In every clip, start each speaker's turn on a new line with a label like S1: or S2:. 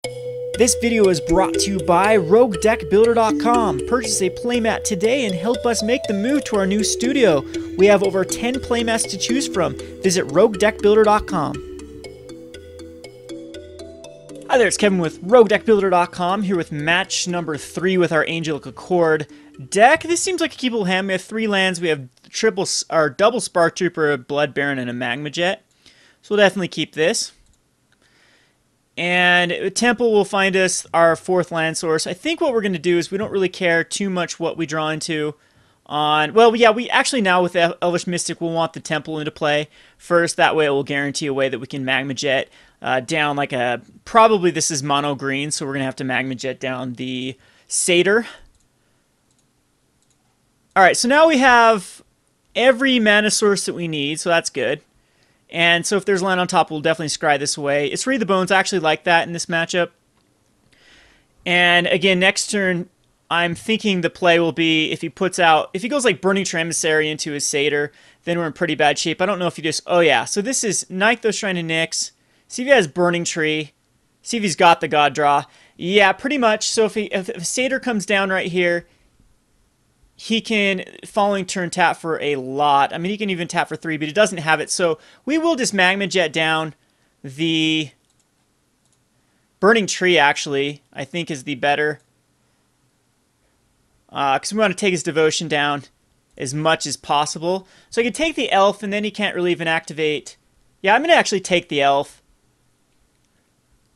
S1: This video is brought to you by Roguedeckbuilder.com. Purchase a playmat today and help us make the move to our new studio. We have over 10 playmats to choose from. Visit Roguedeckbuilder.com. Hi there, it's Kevin with Roguedeckbuilder.com, here with match number 3 with our Angelic Accord deck. This seems like a keepable hand. We have 3 lands. We have double Spark Trooper, a Blood Baron, and a Magma Jet. So we'll definitely keep this. And Temple will find us our 4th land source. I think what we're going to do is we don't really care too much what we draw into on... Well, yeah, we actually now with Elvish Mystic will want the Temple into play first. That way it will guarantee a way that we can Magma Jet down like a... Probably this is Monogreen, so we're going to have to Magma Jet down the Satyr. Alright, so now we have every mana source that we need, so that's good. And so if there's land on top, we'll definitely scry this away. It's Read the Bones. I actually like that in this matchup. And again, next turn, I'm thinking the play will be if he goes like Burning Tree Emissary into his Satyr, then we're in pretty bad shape. I don't know if he just... Oh yeah, so this is Nykthos Shrine of Nyx. See if he has Burning Tree. See if he's got the God Draw. Yeah, pretty much. So if Satyr comes down right here, he can, following turn, tap for a lot. I mean, he can even tap for 3, but he doesn't have it. So we will just Magma Jet down the Burning Tree, actually, I think is the better. Because we want to take his Devotion down as much as possible. So I can take the Elf, and then he can't really even activate. Yeah, I'm going to actually take the Elf.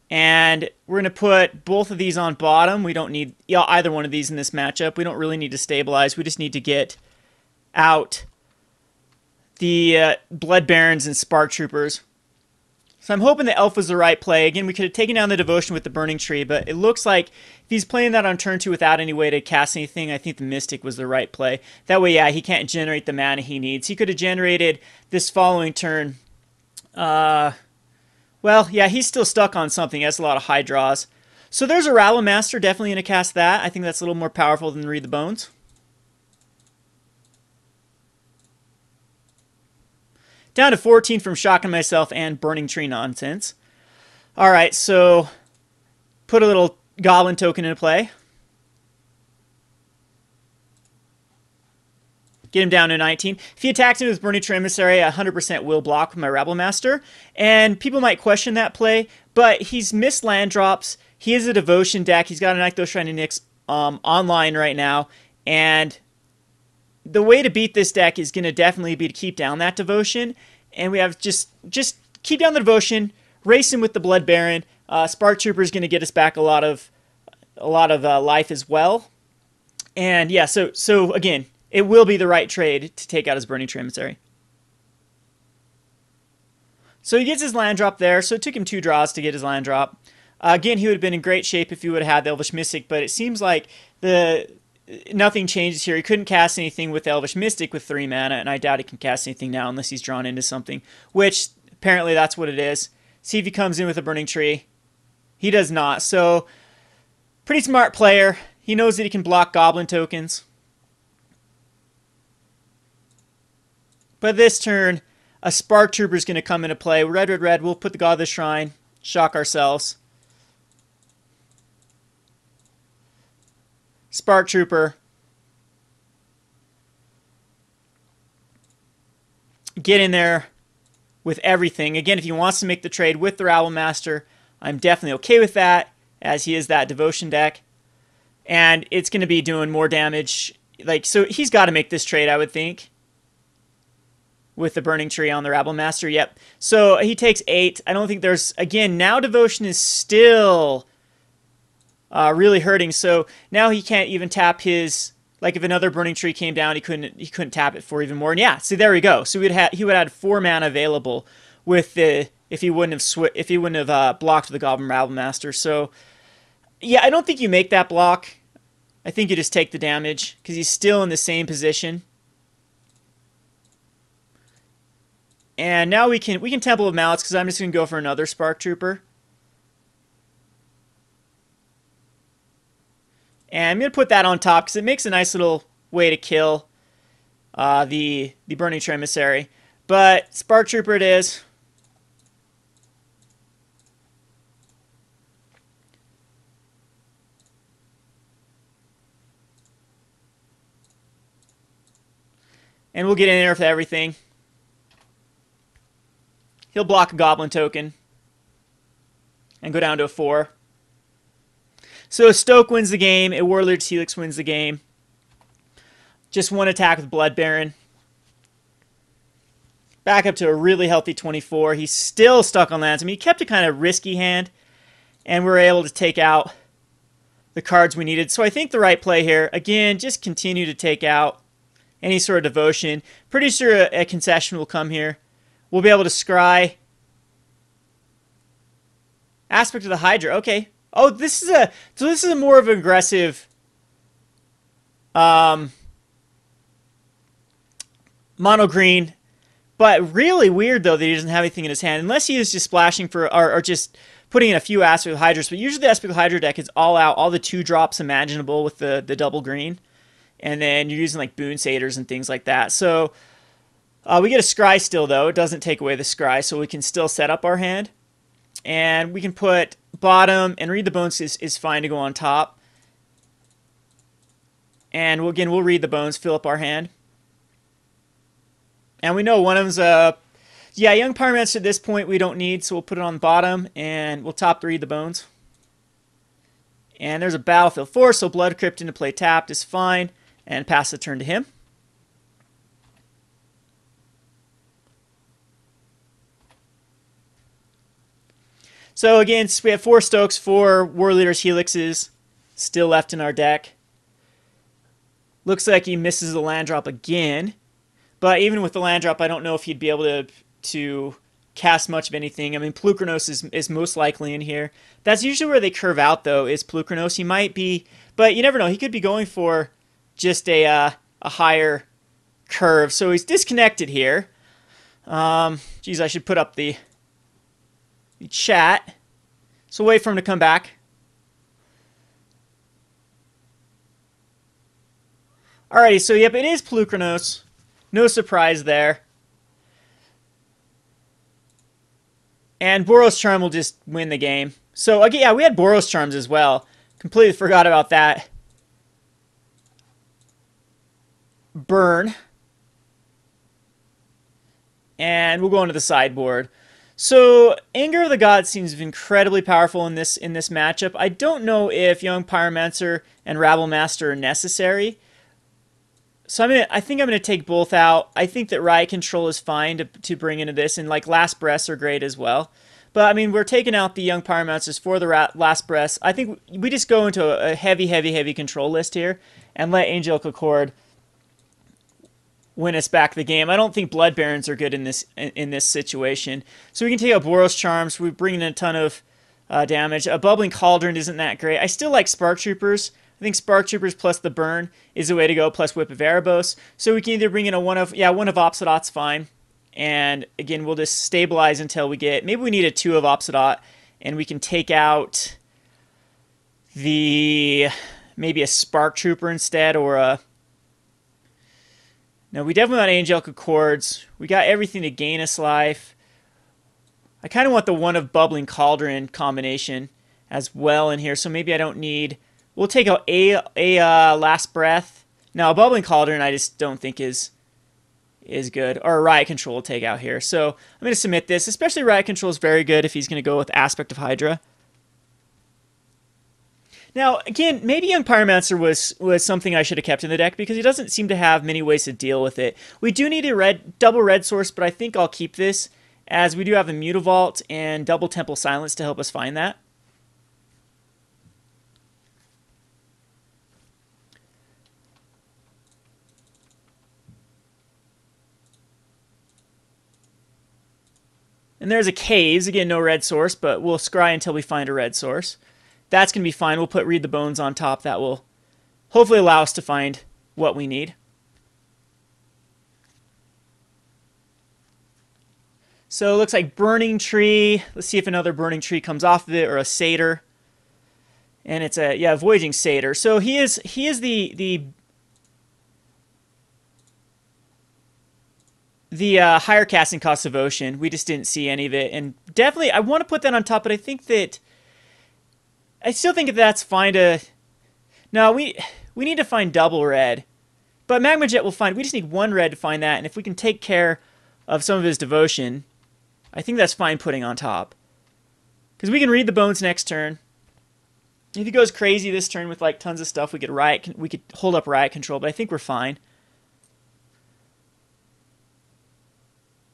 S1: And we're going to put both of these on bottom. We don't need either one of these in this matchup. We don't really need to stabilize. We just need to get out the Blood Barons and Spark Troopers. So I'm hoping the Elf was the right play. Again, we could have taken down the Devotion with the Burning Tree, but it looks like if he's playing that on turn 2 without any way to cast anything, I think the Mystic was the right play. That way, yeah, he can't generate the mana he needs. He could have generated this following turn... Well, yeah, he's still stuck on something. He has a lot of high draws. So there's a Rattle Master. Definitely going to cast that. I think that's a little more powerful than Read the Bones. Down to 14 from Shocking Myself and Burning Tree nonsense. Alright, so put a little Goblin token into play. Get him down to 19. If he attacks me with Burning Tree Emissary, I 100% will block with my Rabble Master. And people might question that play, but he's missed land drops. He is a Devotion deck. He's got a Nykthos Shrine of Nyx online right now. And the way to beat this deck is going to definitely be to keep down that Devotion. And we have just keep down the Devotion, race him with the Blood Baron. Spark Trooper is going to get us back a lot of life as well. And yeah, so again, it will be the right trade to take out his Burning Tree Emissary. So he gets his land drop there. So it took him 2 draws to get his land drop. Again, he would have been in great shape if he would have had the Elvish Mystic, but it seems like nothing changes here. He couldn't cast anything with Elvish Mystic with 3 mana, and I doubt he can cast anything now unless he's drawn into something, which apparently that's what it is. See if he comes in with a Burning Tree. He does not. So pretty smart player. He knows that he can block Goblin tokens. But this turn, a Spark Trooper is going to come into play. Red, red, red. We'll put the God of the Shrine. Shock ourselves. Spark Trooper. Get in there with everything. Again, if he wants to make the trade with the Rabble Master, I'm definitely okay with that, as he is that Devotion deck. And it's going to be doing more damage. So he's got to make this trade, I would think. With the Burning Tree on the Rabble Master, yep. So he takes 8. I don't think there's... Again, now Devotion is still really hurting. So now he can't even tap his... Like if another Burning Tree came down, he couldn't tap it for even more. And yeah, see there we go. So he would have had 4 mana available with the if he wouldn't have blocked the Goblin Rabble Master. So yeah, I don't think you make that block. I think you just take the damage because he's still in the same position. And now we can Temple of Mallets because I'm just going to go for another Spark Trooper. And I'm going to put that on top because it makes a nice little way to kill the Burning Tree Emissary. But Spark Trooper it is. And we'll get in there with everything. He'll block a goblin token and go down to a 4. So Stoke wins the game. A Warleader's Helix wins the game. Just one attack with Blood Baron. Back up to a really healthy 24. He's still stuck on lands. I mean, he kept a kind of risky hand, and we were able to take out the cards we needed. So I think the right play here, again, just continue to take out any sort of devotion. Pretty sure a concession will come here. We'll be able to scry. Aspect of the Hydra. Okay. Oh, this is a more of an aggressive mono green. But really weird, though, that he doesn't have anything in his hand. Unless he is just splashing for, or just putting in a few Aspect of Hydras. But usually the Aspect of Hydra deck is all out, all the 2-drops imaginable with the double green. And then you're using like Boon Satyrs and things like that. So we get a scry still, though. It doesn't take away the scry, so we can still set up our hand. And we can put bottom, and Read the Bones is fine to go on top. And we'll Read the Bones, fill up our hand. And we know one of them's Young Pyromancer at this point we don't need, so we'll put it on the bottom, and we'll top the Read the Bones. And there's a Battlefield Force, so Blood Crypt into play tapped is fine, and pass the turn to him. So again, we have 4 Stokes, 4 Warleader's Helixes still left in our deck. Looks like he misses the land drop again. But even with the land drop, I don't know if he'd be able to cast much of anything. I mean, Plukranos is most likely in here. That's usually where they curve out, though, is Plukranos. He might be, but you never know. He could be going for just a higher curve. So he's disconnected here. Geez, I should put up the chat. So wait for him to come back. Alrighty, so yep, it is Plukranos. No surprise there. And Boros Charm will just win the game. So again, yeah, we had Boros Charms as well. Completely forgot about that. Burn. And we'll go into the sideboard. So Anger of the Gods seems incredibly powerful in this matchup. I don't know if Young Pyromancer and Rabble Master are necessary. So I think I'm going to take both out. I think that Riot Control is fine to bring into this, and like Last Breaths are great as well. But I mean, we're taking out the Young Pyromancers for the Last Breaths. I think we just go into a heavy control list here and let Angelic Accord win us back the game. I don't think Blood Barons are good in this situation. So we can take out Boros Charms. We bring in a ton of damage. A Bubbling Cauldron isn't that great. I still like Spark Troopers. I think Spark Troopers plus the Burn is the way to go, plus Whip of Erebos. So we can either bring in one of Obsidot's fine. And again, we'll just stabilize until we get, maybe we need a 2 of Obsidot, and we can take out maybe a Spark Trooper instead, or a, no, we definitely want Angelic Accords. We got everything to gain us life. I kind of want the one of Bubbling Cauldron combination as well in here, so maybe I don't need, we'll take out a Last Breath. Now, a Bubbling Cauldron I just don't think is good. Or a Riot Control will take out here. So I'm going to submit this. Especially Riot Control is very good if he's going to go with Aspect of Hydra. Now, again, maybe Young Pyromancer was something I should have kept in the deck because he doesn't seem to have many ways to deal with it. We do need a double red source, but I think I'll keep this as we do have the Mutavault and double Temple Silence to help us find that. And there's a Caves. Again, no red source, but we'll scry until we find a red source. That's going to be fine. We'll put Read the Bones on top. That will hopefully allow us to find what we need. So it looks like Burning Tree. Let's see if another Burning Tree comes off of it, or a Satyr. And it's a Voyaging Satyr. So he is the higher casting cost of Ocean. We just didn't see any of it, and definitely I want to put that on top. But I still think that that's fine to. No, we need to find double red But Magma Jet will find, we just need 1 red to find that, and if we can take care of some of his devotion, I think that's fine putting on top. Because we can read the bones next turn. If he goes crazy this turn with like tons of stuff, we could hold up riot control, but I think we're fine.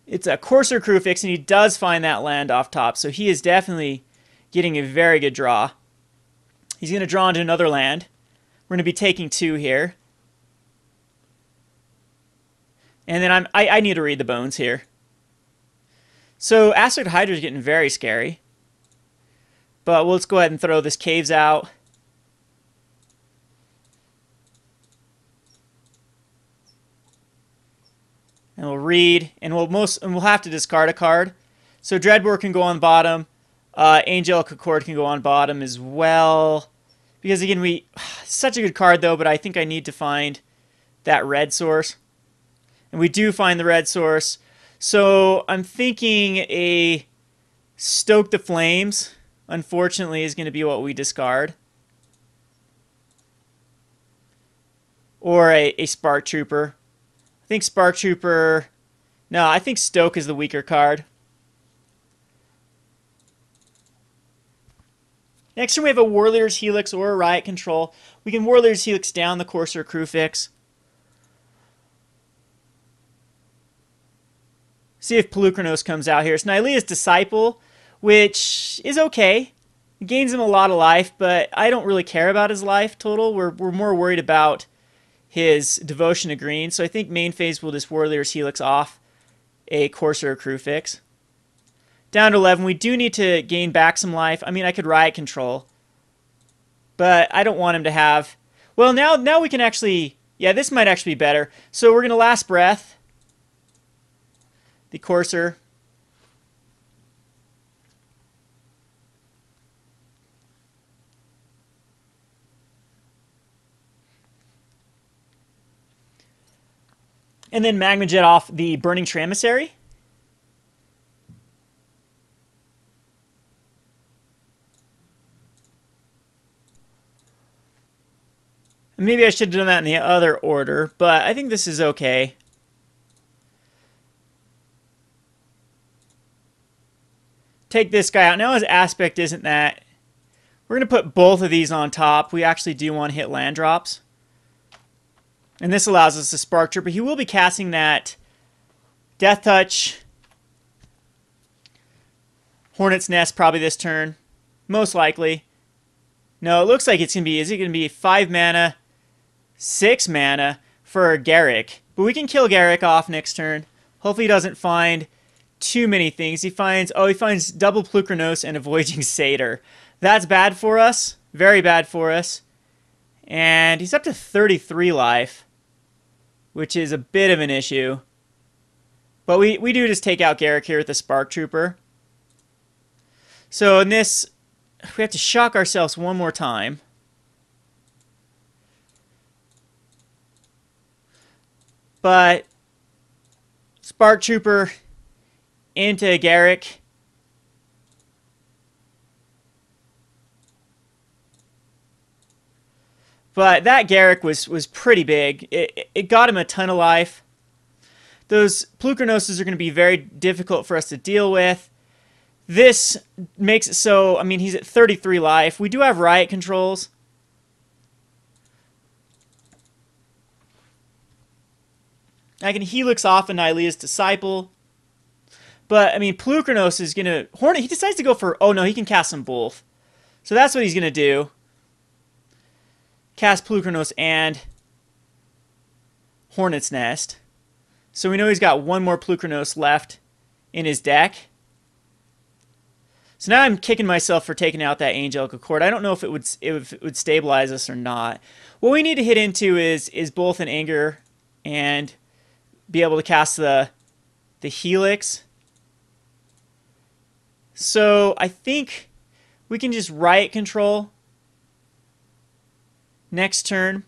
S1: It's a Courser Crucifix, and he does find that land off top, so he is definitely getting a very good draw. He's going to draw into another land. We're going to be taking 2 here. And then I need to read the bones here. So Asteroid Hydra is getting very scary. But let's go ahead and throw this Caves out. And we'll read, and we'll have to discard a card. So Dreadbore can go on bottom. Angelic Accord can go on bottom as well. Because again, such a good card though, but I think I need to find that red source. And we do find the red source. So I'm thinking a Stoke the Flames, unfortunately, is going to be what we discard. Or a Spark Trooper. I think Spark Trooper... No, I think Stoke is the weaker card. Next turn we have a Warleader's Helix or a Riot Control. We can Warleader's Helix down the Courser Crucifix. See if Pelucranos comes out here. It's Nylea's Disciple, which is okay. It gains him a lot of life, but I don't really care about his life total. We're more worried about his Devotion to Green. So I think main phase will just Warleader's Helix off a Courser Crucifix. Down to 11. We do need to gain back some life. I mean, I could Riot Control, but I don't want him to have... Well, now we can actually... Yeah, this might actually be better. So we're going to Last Breath the Courser. And then Magma Jet off the Burning Tramissary. Maybe I should have done that in the other order, but I think this is okay. Take this guy out. Now his aspect isn't that. We're going to put both of these on top. We actually do want to hit land drops. And this allows us to Spark Trooper. He will be casting that Death Touch, Hornet's Nest probably this turn. Most likely. No, it looks like it's going to be... Is it going to be 5 mana, 6 mana for Garrick? But we can kill Garrick off next turn. Hopefully he doesn't find too many things. He finds double Pelucranos and a Voyaging Satyr. That's bad for us. Very bad for us. And he's up to 33 life, which is a bit of an issue. But we do just take out Garrick here with the Spark Trooper. So in this, we have to shock ourselves one more time. But Spark Trooper into Garrick. But that Garrick was pretty big. It got him a ton of life. Those Pelucranoses are going to be very difficult for us to deal with. This makes it so, I mean, he's at 33 life. We do have Riot Controls. I can Helix off Nylea's Disciple. But, I mean, Pelucranos is going to... Hornet, he decides to go for... Oh, no, he can cast them both. So that's what he's going to do. Cast Pelucranos and Hornet's Nest. So we know he's got one more Pelucranos left in his deck. So now I'm kicking myself for taking out that Angelic Accord. I don't know if it would stabilize us or not. What we need to hit into is both an Anger and be able to cast the Helix. So I think we can just Riot Control next turn.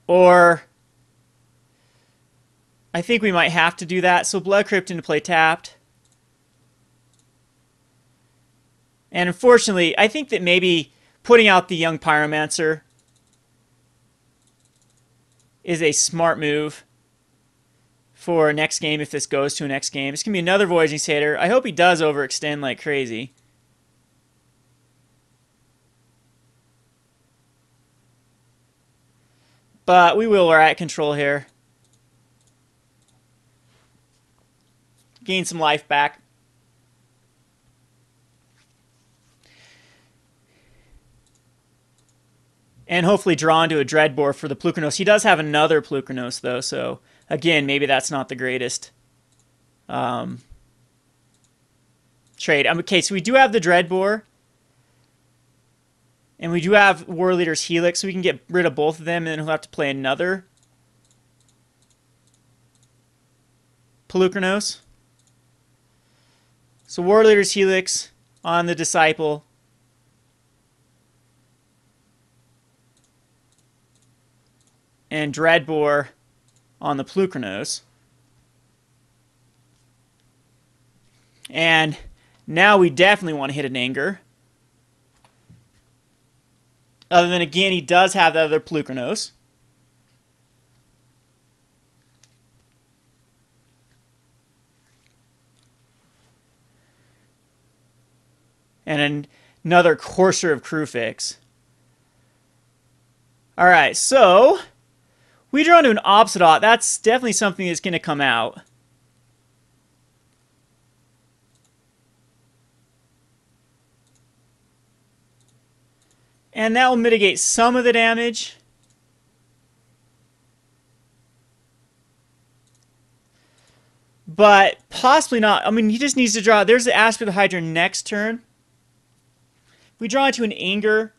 S1: Or I think we might have to do that. So Blood Crypt into play tapped. And unfortunately, I think that maybe putting out the young Pyromancer is a smart move for next game if this goes to a next game. It's going to be another Voyaging Satyr. I hope he does overextend like crazy. But we will riot control here. Gain some life back. And hopefully draw into a Dreadbore for the Plukernos. He does have another Plukernos, though, so again, maybe that's not the greatest trade. Okay, so we do have the Dreadbore. And we do have War Leader's Helix, so we can get rid of both of them, and then he'll have to play another Plukernos. So War Leader's Helix on the Disciple. And Dreadbore on the Plukernos. And now we definitely want to hit an Anger. Other than, again, he does have the other Plukernos. And another Courser of Crewfix. Alright, so we draw into an Obsidot. That's definitely something that's going to come out. And that will mitigate some of the damage. But possibly not. I mean, he just needs to draw. There's the Aspect of the Hydra next turn. If we draw into an Anger.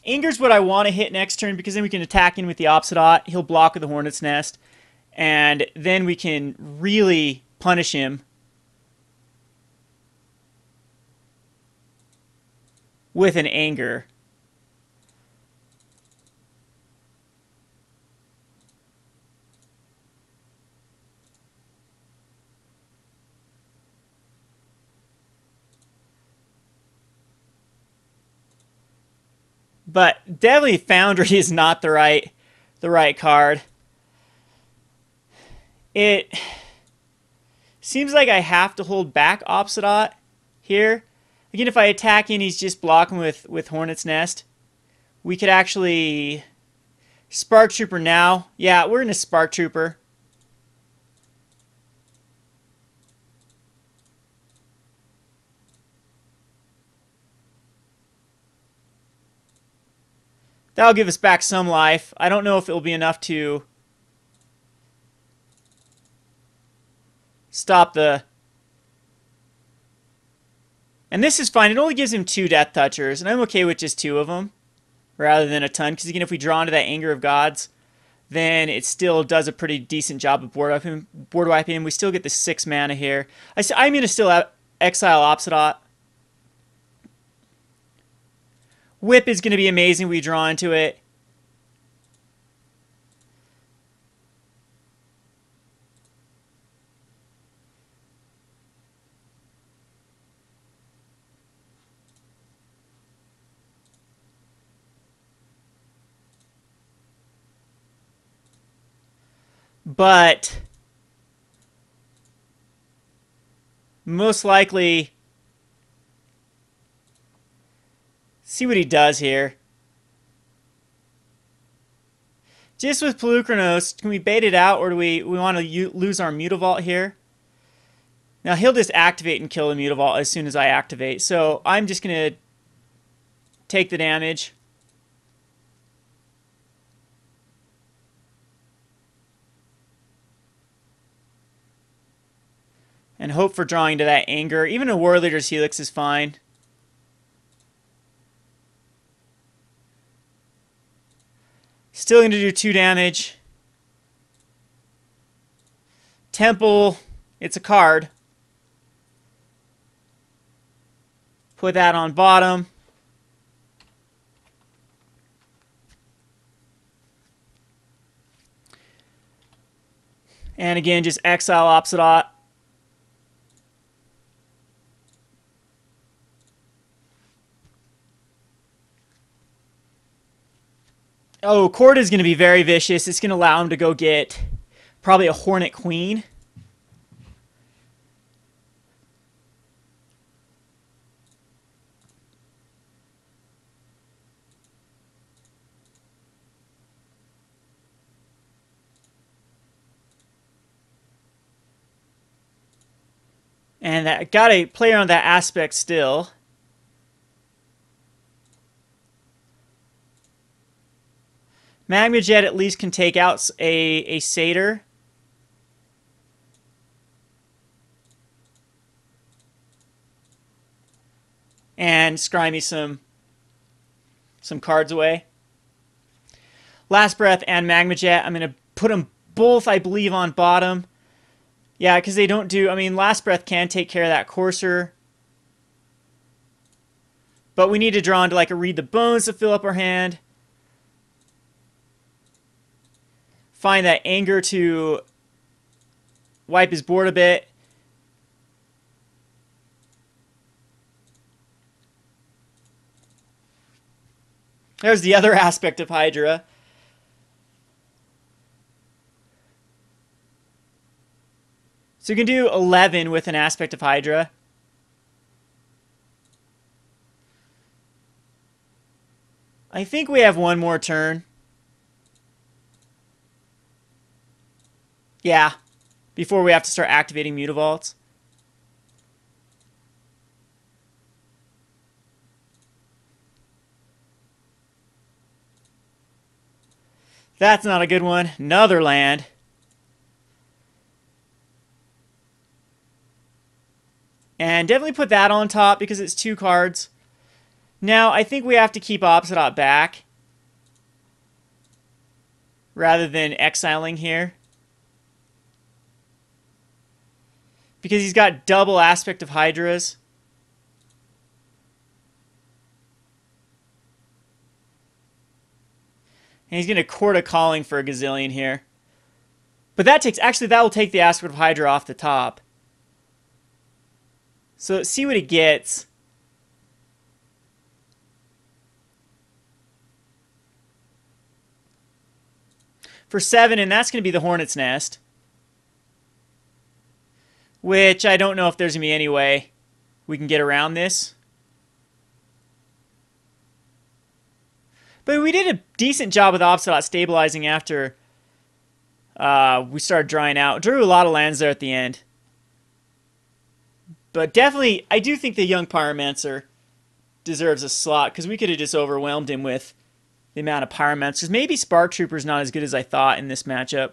S1: Anger's what I want to hit next turn, because then we can attack in with the Obsidot. He'll block with the Hornet's Nest. And then we can really punish him with an Anger. But definitely Foundry is not the right card. It seems like I have to hold back Obsidot here. Again, if I attack in, he's just blocking with Hornet's Nest. We could actually Spark Trooper now. Yeah, we're going to Spark Trooper. That'll give us back some life. I don't know if it will be enough to stop the... And this is fine. It only gives him 2 Death Touchers, and I'm okay with just 2 of them rather than a ton. Because again, if we draw into that Anger of Gods, then it still does a pretty decent job of board wiping him. We still get the 6 mana here. I'm going to still exile Obsidot. Whip is going to be amazing. We draw into it. But most likely, see what he does here. Just with Plukernos, can we bait it out, or do we want to lose our Mutavault here? Now he'll just activate and kill the Mutavault as soon as I activate. So I'm just going to take the damage. And hope for drawing to that Anger. Even a War Leader's Helix is fine. Still going to do 2 damage. Temple, it's a card. Put that on bottom. And again, just exile Obsidot. Oh, Corda is going to be very vicious. It's going to allow him to go get probably a Hornet Queen. And that got a player on that aspect still. Magma Jet at least can take out a Satyr. And scry me some cards away. Last Breath and Magma Jet. I'm going to put them both, I believe, on bottom. Yeah, because they don't do... I mean, Last Breath can take care of that Courser. But we need to draw into like a Read the Bones to fill up our hand. Find that Anger to wipe his board a bit. There's the other aspect of Hydra. So you can do 11 with an aspect of Hydra. I think we have one more turn. Yeah, before we have to start activating Mutavaults. That's not a good one. Another land. And definitely put that on top because it's 2 cards. Now, I think we have to keep Opposite Op back rather than exiling here. Because he's got double aspect of Hydras. And he's going to court a Calling for a gazillion here. But that takes, actually that will take the aspect of Hydra off the top. So let's see what he gets. For 7, and that's going to be the Hornet's Nest. Which I don't know if there's going to be any way we can get around this. But we did a decent job with Opposite stabilizing after we started drying out. Drew a lot of lands there at the end. But definitely, I do think the young Pyromancer deserves a slot, because we could have just overwhelmed him with the amount of Pyromancers. Maybe Spark Trooper's not as good as I thought in this matchup.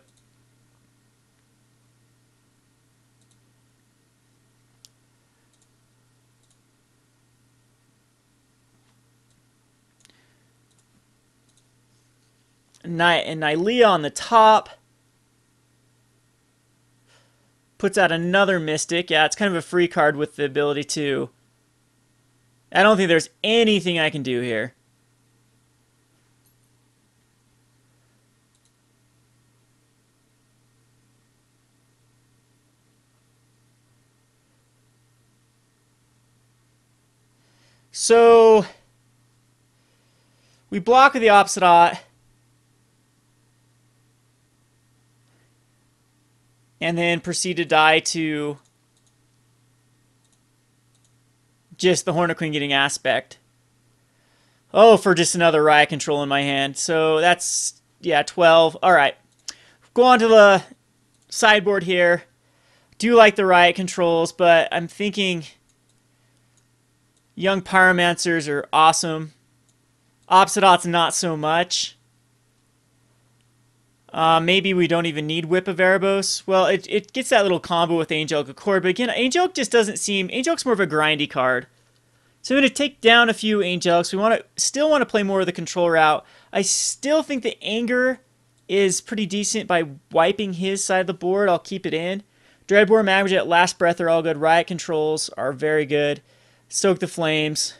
S1: And Nylea on the top. Puts out another Mystic. Yeah, it's kind of a free card with the ability to... I don't think there's anything I can do here. So... we block with the Opposite Ot. And then proceed to die to just the Hornet Queen getting aspect. Oh, for just another Riot Control in my hand. So that's, yeah, 12. All right. Go on to the sideboard here. Do like the Riot Controls, but I'm thinking young Pyromancers are awesome. Opposite Ot's not so much. Maybe we don't even need Whip of Erebos. Well, it gets that little combo with Angelic Accord, but again, Angelic just doesn't seem... Angelic's more of a grindy card. So I'm going to take down a few Angelics. We still want to play more of the control route. I still think the Anger is pretty decent by wiping his side of the board. I'll keep it in. Dreadbore, Magma Jet, Last Breath are all good. Riot Controls are very good. Stoke the Flames.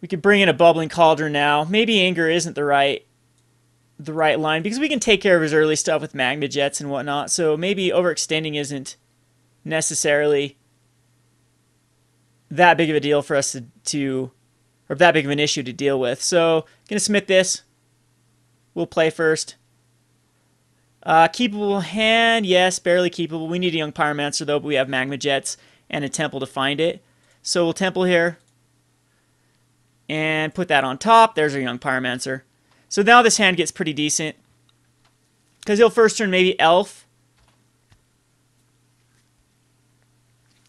S1: We could bring in a Bubbling Cauldron now. Maybe Anger isn't the right line, because we can take care of his early stuff with Magma Jets and whatnot, so maybe overextending isn't necessarily that big of a deal for us or that big of an issue to deal with. So, gonna submit this, we'll play first. Keepable hand, yes, barely keepable. We need a young pyromancer though, but we have magma jets and a temple to find it. So we'll temple here and put that on top. There's our young pyromancer. So now this hand gets pretty decent because he'll first turn maybe elf.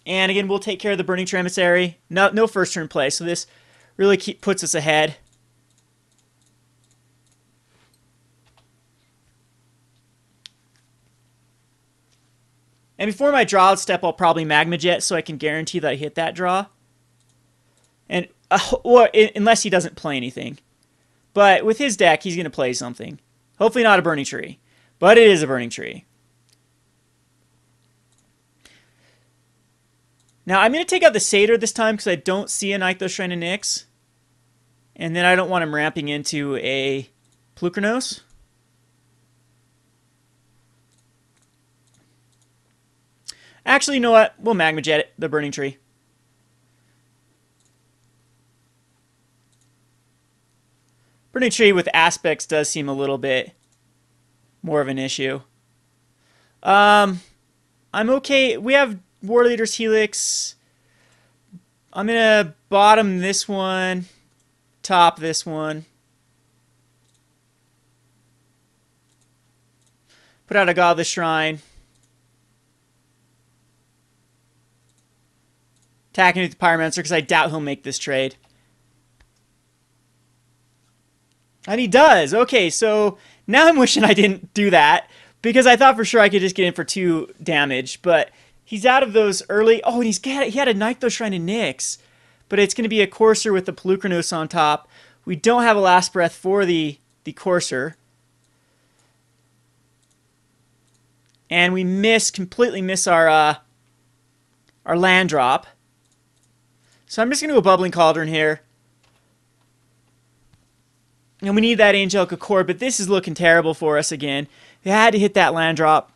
S1: And again, we'll take care of the Burning Tree Emissary. No first turn play, so this really puts us ahead. And before my draw step, I'll probably Magma Jet so I can guarantee that I hit that draw. And or unless he doesn't play anything. But with his deck, he's going to play something. Hopefully not a Burning Tree. But it is a Burning Tree. Now, I'm going to take out the Satyr this time because I don't see a Nykthos Shrine of Nyx. And then I don't want him ramping into a Polukranos. Actually, you know what? We'll Magma Jet it, the Burning Tree. Burning Tree with aspects does seem a little bit more of an issue. I'm okay. We have War Leader's Helix. I'm going to bottom this one, top this one. Put out a Godless Shrine. Attacking with the Pyromancer because I doubt he'll make this trade. And he does. Okay, so now I'm wishing I didn't do that because I thought for sure I could just get in for 2 damage, but he's out of those early. Oh, and he had a Nykthos Shrine of Nyx, but it's going to be a Courser with the Polukranos on top. We don't have a Last Breath for the Courser. And we completely miss our land drop. So I'm just going to do a Bubbling Cauldron here. And we need that Angelic Accord, but this is looking terrible for us again. We had to hit that land drop.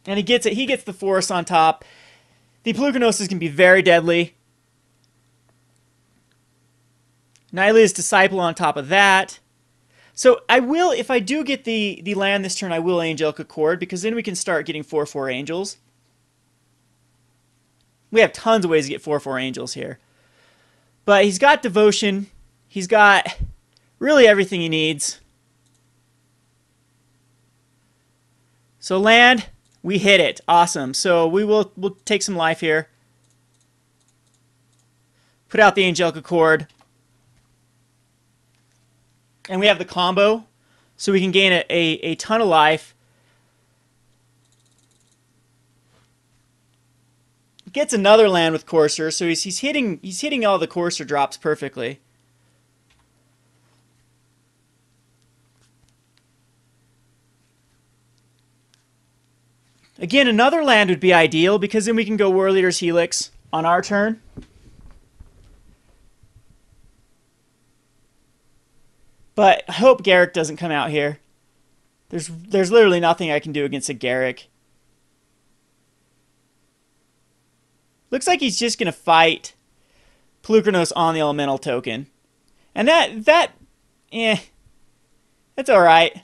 S1: And he gets it. He gets the Forest on top. The Polukranos is going to be very deadly. Nylea's Disciple on top of that. So I will, if I do get the land this turn, I will Angelic Accord, because then we can start getting 4/4 Angels. We have tons of ways to get 4/4 Angels here. But he's got Devotion. He's got really everything he needs. So land, we hit it. Awesome. So we'll take some life here. Put out the Angelic Accord. And we have the combo. So we can gain a ton of life. Gets another land with Courser, so he's hitting all the Courser drops perfectly. Again, another land would be ideal because then we can go War Leader's Helix on our turn. But I hope Garrick doesn't come out here. There's literally nothing I can do against a Garrick. Looks like he's just going to fight Polukranos on the Elemental token. And that's alright.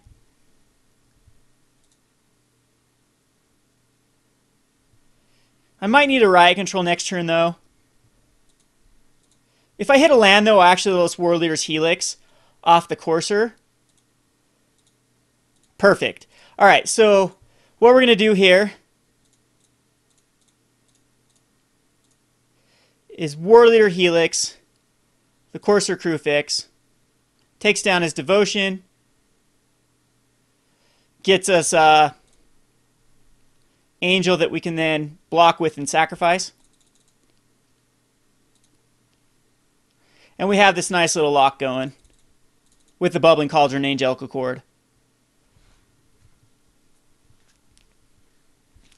S1: I might need a Riot Control next turn, though. If I hit a land, though, I'll actually let War Leader's Helix off the Courser. Perfect. Alright, so what we're going to do here is War Leader Helix, the Courser Crewfix, takes down his Devotion, gets us Angel that we can then block with and sacrifice. And we have this nice little lock going with the Bubbling Cauldron and Angelic Accord.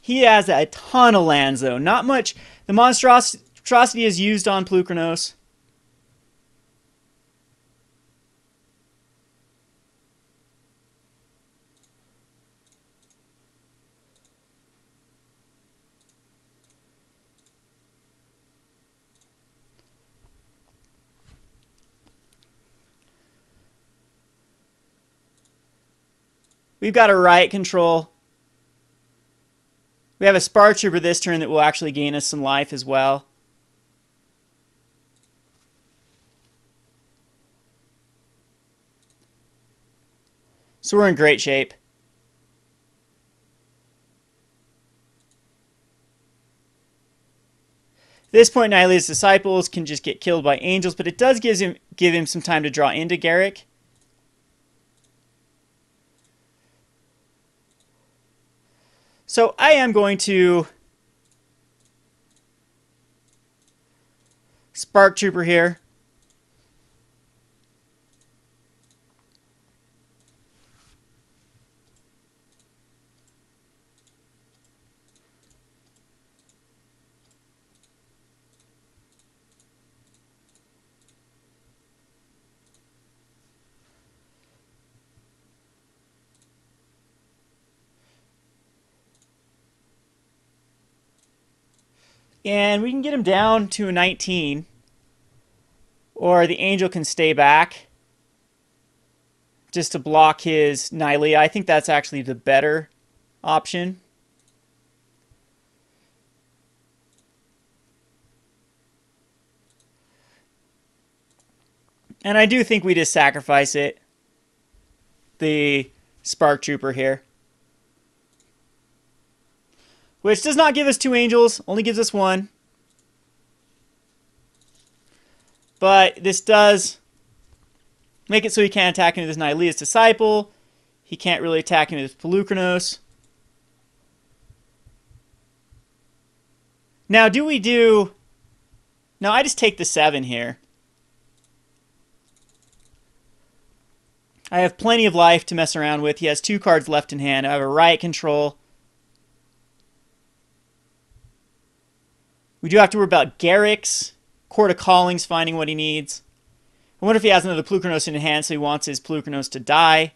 S1: He has a ton of lands, though. Not much. The monstrosity is used on Polukranos. We've got a riot control. We have a Spark Trooper this turn that will actually gain us some life as well. So we're in great shape. At this point, Nylea's disciples can just get killed by angels, but it does give him some time to draw into Garrick. So I am going to Spark Trooper here. And we can get him down to a 19. Or the angel can stay back just to block his Nylea. I think that's actually the better option. And I do think we just sacrifice it. The Spark Trooper here. Which does not give us 2 angels, only gives us 1. But this does make it so he can't attack him with his Nylea's Disciple. He can't really attack him with his Pelucranos. Now, do we do... No, I just take the 7 here. I have plenty of life to mess around with. He has 2 cards left in hand. I have a Riot Control. We do have to worry about Garrick's Court of Callings finding what he needs. I wonder if he has another Pelucranos in hand, so he wants his Pelucranos to die.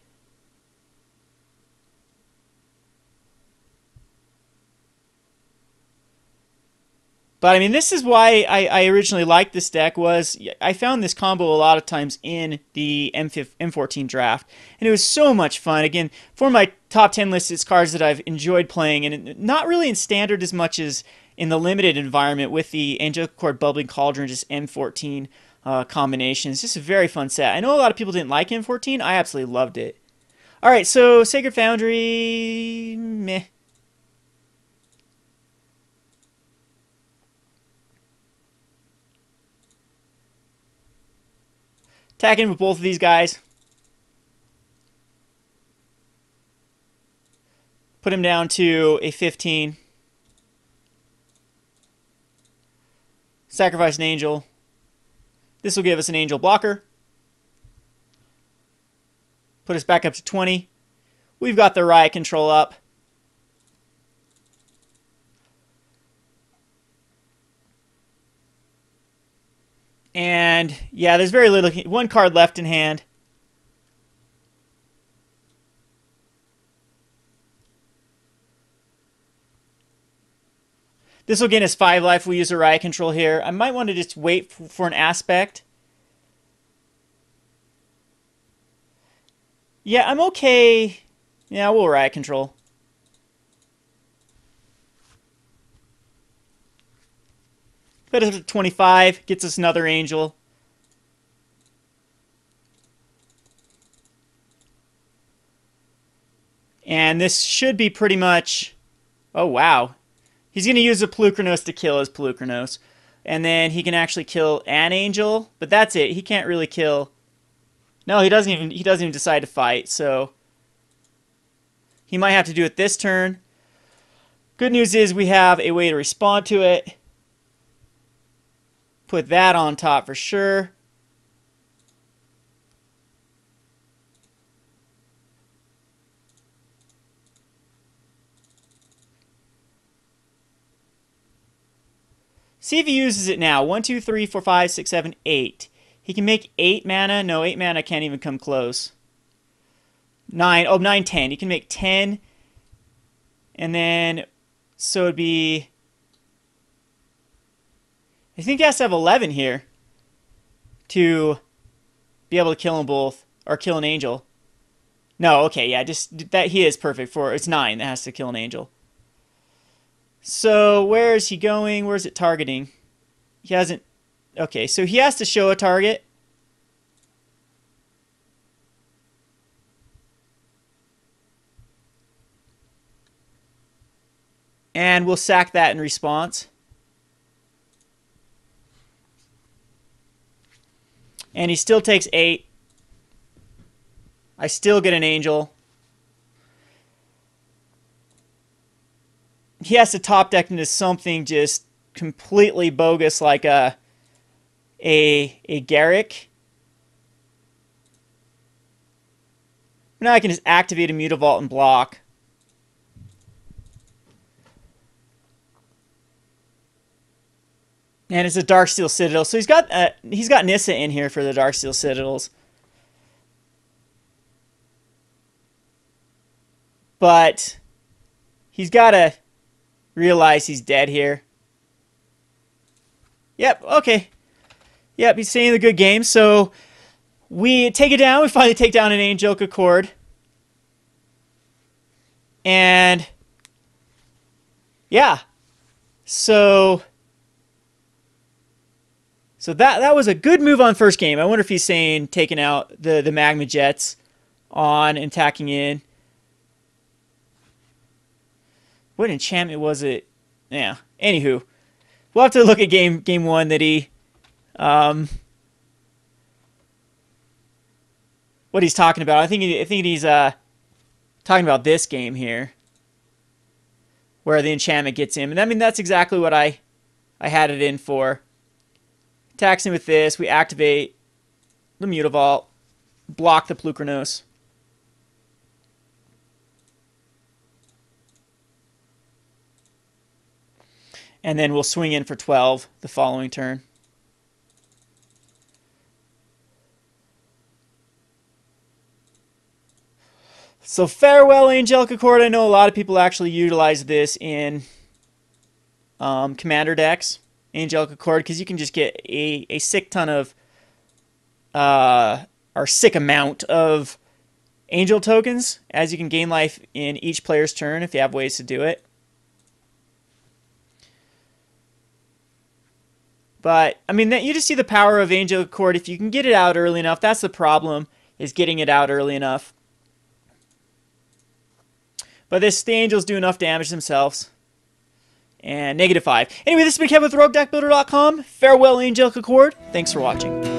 S1: But, I mean, this is why I originally liked this deck, was I found this combo a lot of times in the M14 draft. And it was so much fun. Again, for my top 10 list, it's cards that I've enjoyed playing. And not really in Standard as much as in the limited environment with the Angelic Court Bubbling Cauldron, just M14 combination. It's just a very fun set. I know a lot of people didn't like M14. I absolutely loved it. Alright, so Sacred Foundry, meh. Attacking with both of these guys. Put him down to a 15. Sacrifice an angel. This will give us an angel blocker. Put us back up to 20. We've got the riot control up. And yeah, there's very little. 1 card left in hand. This will gain us 5 life if we use a riot control here. I might want to just wait for an aspect. Yeah, I'm okay. Yeah, we'll riot control. Put us up to 25. Gets us another angel. And this should be pretty much... Oh, wow. He's going to use a Pelucranos to kill his Pelucranos. And then he can actually kill an angel. But that's it. He can't really kill... No, he doesn't even decide to fight. So he might have to do it this turn. Good news is we have a way to respond to it. Put that on top for sure. See if he uses it now. 1, 2, 3, 4, 5, 6, 7, 8. He can make 8 mana. No, 8 mana can't even come close. 9. Oh, 9, 10. He can make 10. And then, so it'd be... I think he has to have 11 here to be able to kill them both, or kill an angel. No, okay, yeah, just that he is perfect for it's 9 that has to kill an angel. So where is he going? Where's it targeting? He hasn't. Okay, so he has to show a target. And we'll sack that in response. And he still takes 8. I still get an angel. He has to top deck into something just completely bogus like a Garrick. Now I can just activate a Mutavault and block. And it's a Darksteel Citadel. So he's got Nissa in here for the Darksteel Citadels. But he's got to realize he's dead here. Yep, okay. Yep, he's staying in the good game. So we take it down. We finally take down an Angelic Accord. And yeah. So that was a good move on first game. I wonder if he's saying taking out the Magma Jets on and attacking in. What enchantment was it? Yeah. Anywho, we'll have to look at game 1 that he what he's talking about. I think he's talking about this game here, where the enchantment gets him. And I mean that's exactly what I had it in for. Attacks him with this. We activate the Mutavault, block the Plukernos. And then we'll swing in for 12 the following turn. So farewell, Angelic Accord. I know a lot of people actually utilize this in commander decks, Angelic Accord, because you can just get a sick ton of, or sick amount of angel tokens, as you can gain life in each player's turn if you have ways to do it. But, I mean, you just see the power of Angelic Accord. If you can get it out early enough, that's the problem, is getting it out early enough. But the Angels do enough damage themselves. And -5. Anyway, this has been Kevin with Roguedeckbuilder.com. Farewell, Angelic Accord. Thanks for watching.